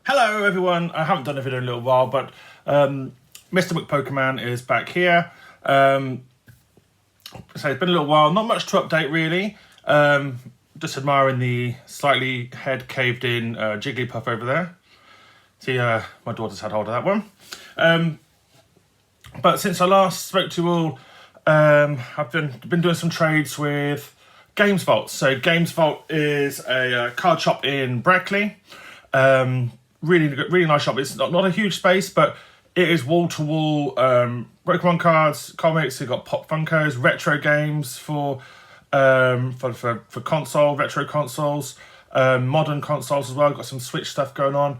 Hello everyone, I haven't done a video in a little while, but Mr. Pokémon is back here. So it's been a little while, not much to update really. Just admiring the slightly head caved in Jigglypuff over there. See, my daughter's had hold of that one. But since I last spoke to you all, I've been doing some trades with Games Vault. So Games Vault is a card shop in Brackley. Really nice shop. It's not a huge space, but it is wall to wall. Pokémon cards, comics. You've got Pop Funkos, retro games for console, retro consoles, modern consoles as well. Got some Switch stuff going on.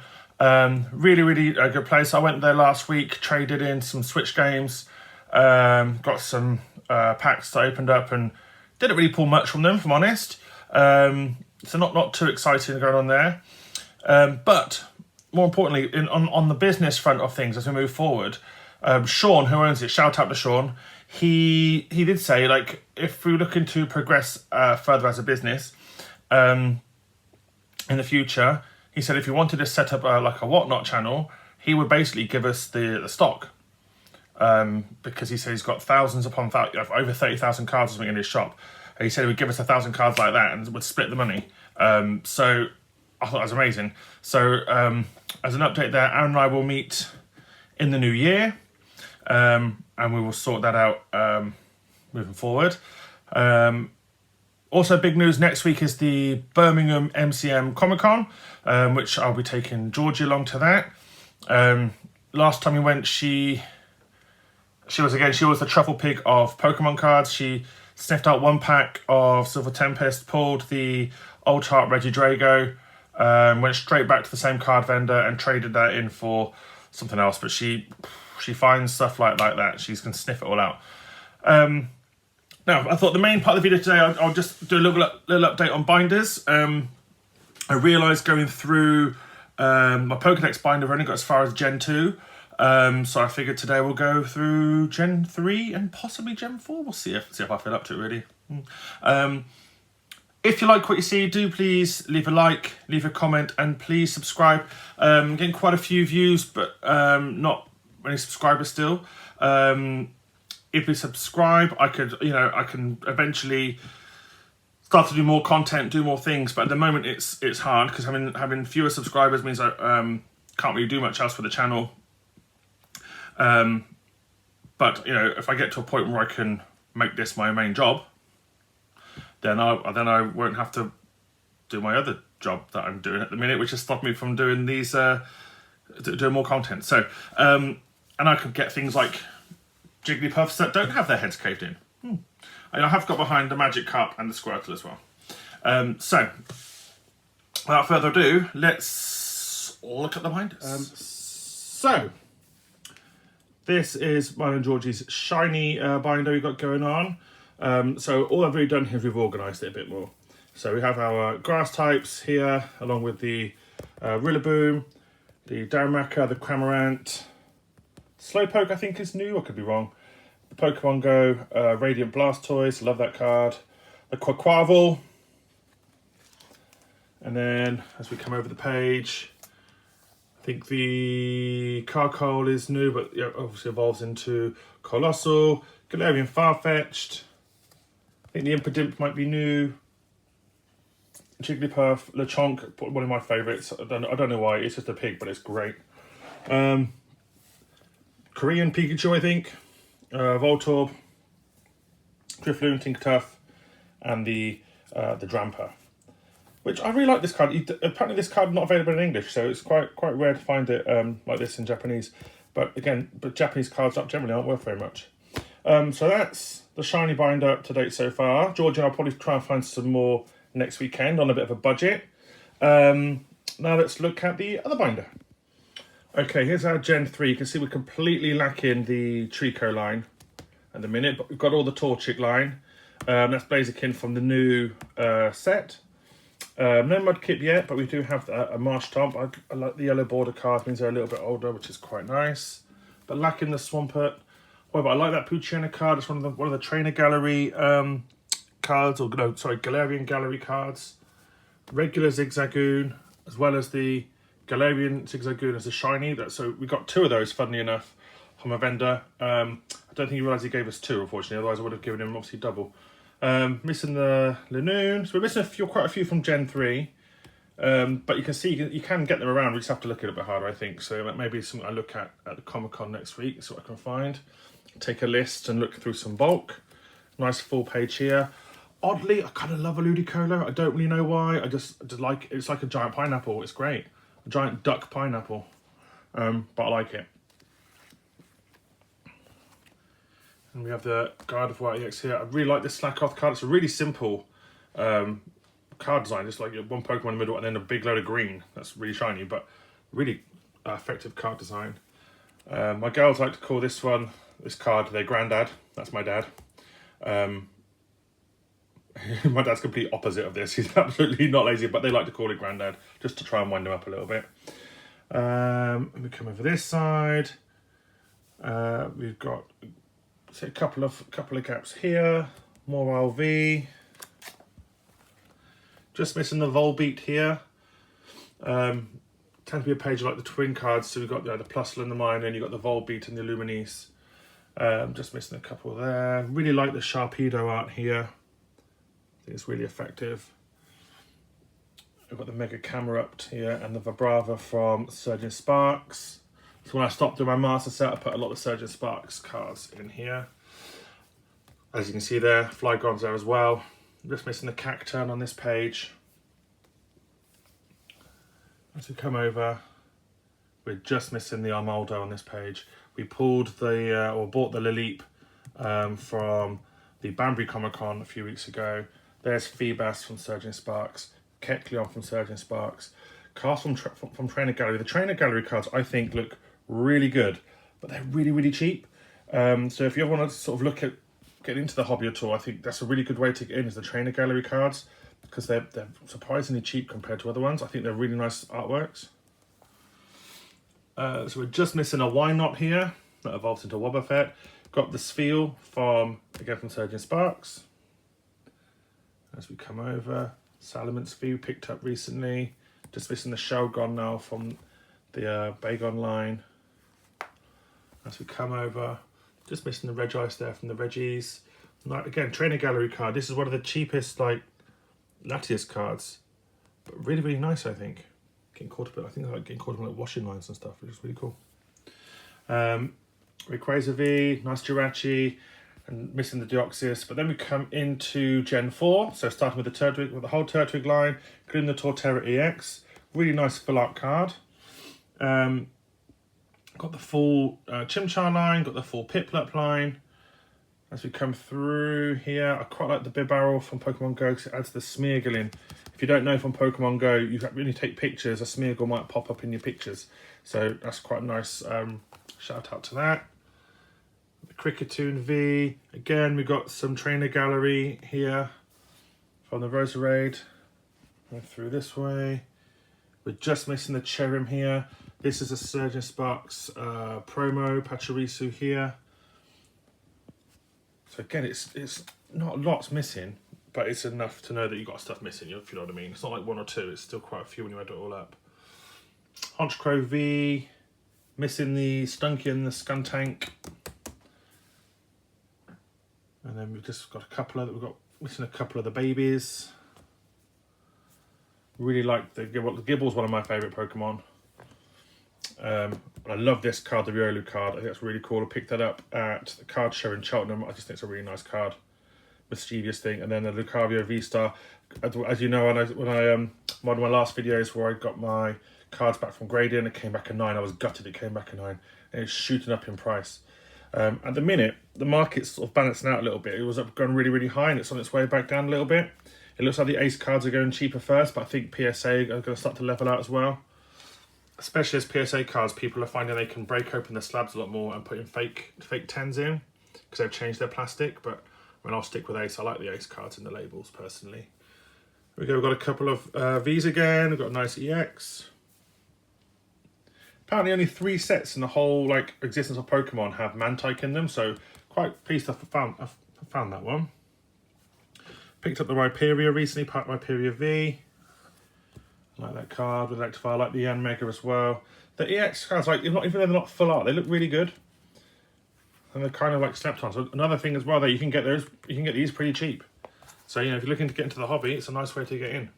Really a good place. I went there last week, traded in some Switch games, got some packs that I opened up and didn't really pull much from them, if I'm honest. So not too exciting going on there. But more importantly, on the business front of things as we move forward, Sean, who owns it, shout out to Sean, he did say, like, if we're looking to progress further as a business in the future, he said if you wanted to set up like a Whatnot channel, he would basically give us the stock. Because he said he's got thousands upon over 30,000 cards or something in his shop. And he said he would give us 1,000 cards like that and would split the money. So I thought that was amazing. So as an update there, Aaron and I will meet in the new year. And we will sort that out moving forward. Also, big news next week is the Birmingham MCM Comic Con, which I'll be taking Georgie along to that. Last time we went, she was the truffle pig of Pokemon cards. She sniffed out one pack of Silver Tempest, pulled the Old Heart Regidrago, went straight back to the same card vendor and traded that in for something else. But she finds stuff like that. She can sniff it all out. Now, I thought the main part of the video today, I'll just do a little update on binders. I realised going through my Pokedex binder, I've only got as far as Gen 2. So I figured today we'll go through Gen 3 and possibly Gen 4. We'll see if I feel up to it, really. If you like what you see, do please leave a like, leave a comment, and please subscribe. I'm getting quite a few views, but not many subscribers still. If you subscribe, I can eventually start to do more content, do more things. But at the moment, it's hard because having fewer subscribers means I can't really do much else for the channel. But if I get to a point where I can make this my main job, then I won't have to do my other job that I'm doing at the minute, which has stopped me from doing these, doing more content. So, and I could get things like Jigglypuffs that don't have their heads caved in. And I have got behind the Magic Carp and the Squirtle as well. So, without further ado, let's look at the binders. So, this is mine and Georgie's shiny binder we've got going on. So all I've really done here is we've organised it a bit more. So we have our grass types here, along with the Rillaboom, the Darumaka, the Cramorant, Slowpoke I think is new, I could be wrong. The Pokemon Go, Radiant Blastoise, love that card. The Quaquaval. And then as we come over the page, I think the Carkol is new, but obviously evolves into Colossal, Galarian Farfetch'd. I think the Impidimp might be new. Jigglypuff, Lechonk, one of my favourites. I don't know why, it's just a pig, but it's great. Korean Pikachu, I think. Voltorb, Drifloon, Tinkertuff, and the Drampa. Which I really like this card. Apparently this card is not available in English, so it's quite rare to find it like this in Japanese. But Japanese cards generally aren't worth very much. So that's the shiny binder up to date so far. George and I'll probably try and find some more next weekend on a bit of a budget. Now let's look at the other binder. Okay, here's our Gen 3. You can see we're completely lacking the Trico line at the minute, but we've got all the Torchic line. That's Blaziken from the new set. No Mudkip yet, but we do have a Marshtomp. I like the yellow border cards, means they're a little bit older, which is quite nice. But lacking the Swampert. Oh, but I like that Poochyena card. It's one of the Trainer Gallery cards, or no, sorry, Galarian Gallery cards. Regular Zigzagoon, as well as the Galarian Zigzagoon as a shiny. So we got 2 of those, funnily enough, from a vendor. I don't think he realised he gave us 2, unfortunately. Otherwise, I would have given him obviously double. Missing the Linoon. So we're missing quite a few from Gen 3. But you can see you can get them around. We just have to look a little bit harder, I think. So that may be something I look at the Comic-Con next week. See what I can find. Take a list and look through some bulk. Nice full page here. Oddly, I kind of love a Ludicolo. I don't really know why. I just like it's like a giant pineapple. It's great. A giant duck pineapple. But I like it. And we have the Guard of White EX here. I really like this Slakoth card. It's a really simple card design. Just like one Pokemon in the middle and then a big load of green. That's really shiny, but really effective card design. My girls like to call this card their granddad. That's my dad. My dad's complete opposite of this. He's absolutely not lazy, but they like to call it granddad just to try and wind him up a little bit. Let me come over this side. We've got a couple of gaps here. More LV. Just missing the Volbeat here. Tend to be a page like the twin cards. So we've got the Plusle and the Minor, and you've got the Volbeat and the Luminis. Just missing a couple there. Really like the Sharpedo art here. I think it's really effective. We've got the Mega Camerupt here and the Vibrava from Surgeon Sparks. So when I stopped doing my master set, I put a lot of Surgeon Sparks cards in here. As you can see there, Flygon's there as well. I'm just missing the Cacturn on this page. As we come over, we're just missing the Armaldo on this page. We pulled or bought the Lilip from the Banbury Comic Con a few weeks ago. There's Feebas from Surgeon Sparks, Kecleon from Surgeon Sparks, cards from Trainer Gallery. The Trainer Gallery cards I think look really good, but they're really, really cheap. So if you ever want to sort of look at getting into the hobby at all, I think that's a really good way to get in is the Trainer Gallery cards, because they're surprisingly cheap compared to other ones. I think they're really nice artworks. So we're just missing a Wynot here that evolves into Wobbuffet. Got the Spheal from Surgeon Sparks. As we come over, Salamence Spheal picked up recently. Just missing the Shelgon now from the Bagon line. As we come over, just missing the Regice there from the Reggies. Like, again, Trainer Gallery card. This is one of the cheapest Latias cards, but really, really nice, I think. Getting caught up, I think I like getting caught up on washing lines and stuff, which is really cool. Rayquaza V, nice Jirachi, and missing the Deoxys. But then we come into Gen 4, so starting with the Turtwig, with the whole Turtwig line, including the Torterra EX. Really nice full art card. Got the full Chimchar line, got the full Piplup line. As we come through here, I quite like the Bibarel from Pokemon Go because it adds the Smeargle in. If you don't know from Pokemon Go, you can really take pictures, a Smeargle might pop up in your pictures. So that's quite a nice shout out to that. The Cricketune V. Again, we've got some Trainer Gallery here from the Roserade. Going through this way. We're just missing the Cherim here. This is a Surgeon Sparks promo, Pachirisu here. So again, it's not lots missing, but it's enough to know that you've got stuff missing, if you know what I mean. It's not like 1 or 2, it's still quite a few when you add it all up. Honchkrow V, missing the Stunky and the Skuntank. And then we've just got missing a couple of the babies. Really like the Gibble. The Gibble's one of my favourite Pokemon. I love this card, the Riolu card. I think it's really cool. I picked that up at the card show in Cheltenham. I just think it's a really nice card. Mischievous thing. And then the Lucario V-Star. As you know, when I one of my last videos where I got my cards back from Gradient, it came back a 9. I was gutted it came back a 9. And it's shooting up in price. At the minute, the market's sort of balancing out a little bit. It was going really, really high, and it's on its way back down a little bit. It looks like the Ace cards are going cheaper first, but I think PSA are going to start to level out as well. Especially as PSA cards, people are finding they can break open the slabs a lot more and put in fake 10s in, because they've changed their plastic. But I'll stick with Ace. I like the Ace cards in the labels, personally. Here we go, we've got a couple of Vs again. We've got a nice EX. Apparently only 3 sets in the whole existence of Pokemon have Mantike in them, so quite pleased I found that one. Picked up the Rhyperior recently, Rhyperior V. I like that card with Electivire. I like the Yan Mega as well. The EX cards, like, even though they're not full art, they look really good. And they're kind of like slept on. So another thing as well that you can get these pretty cheap. So, you know, if you're looking to get into the hobby, it's a nice way to get in.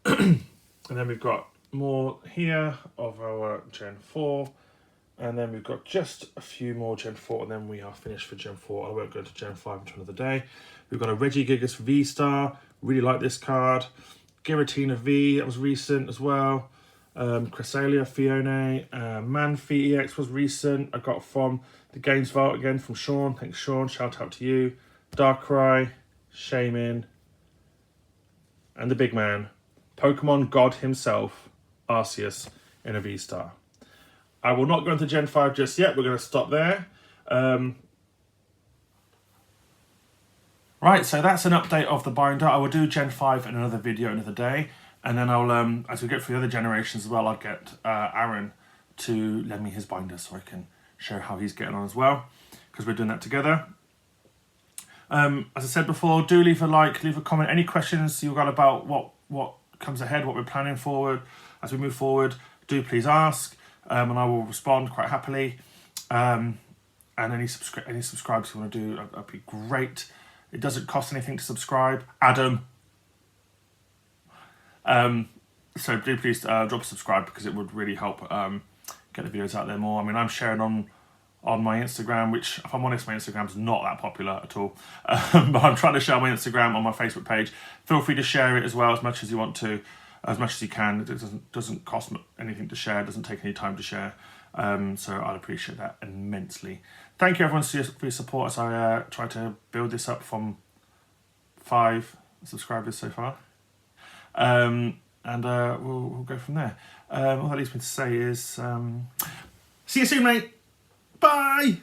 And then we've got more here of our Gen 4. And then we've got just a few more Gen 4, and then we are finished for Gen 4. I won't go to Gen 5 until another day. We've got a Regigigas V-Star. Really like this card. Giratina V, that was recent as well. Cresselia, Fione, Manphy EX was recent. I got from the Games Vault again from Sean. Thanks, Sean. Shout out to you. Darkrai, Shaman, and the big man, Pokemon God himself, Arceus, in a V-Star. I will not go into Gen 5 just yet. We're going to stop there. Right, so that's an update of the binder. I will do Gen 5 in another video another day. And then I'll, as we get through the other generations as well, I'll get Aaron to lend me his binder so I can show how he's getting on as well, because we're doing that together. As I said before, do leave a like, leave a comment. Any questions you've got about what comes ahead, what we're planning forward as we move forward, do please ask. And I will respond quite happily. And any subscribers you want to do, that'd be great. It doesn't cost anything to subscribe. Adam. So do please drop a subscribe, because it would really help get the videos out there more. I mean, I'm sharing on my Instagram, which, if I'm honest, my Instagram's not that popular at all. But I'm trying to share my Instagram on my Facebook page. Feel free to share it as well, as much as you want to, as much as you can. It doesn't cost anything to share. It doesn't take any time to share. So I'd appreciate that immensely. Thank you everyone for your support as I try to build this up from 5 subscribers so far. And we'll go from there. All that leaves me to say is, see you soon, mate. Bye.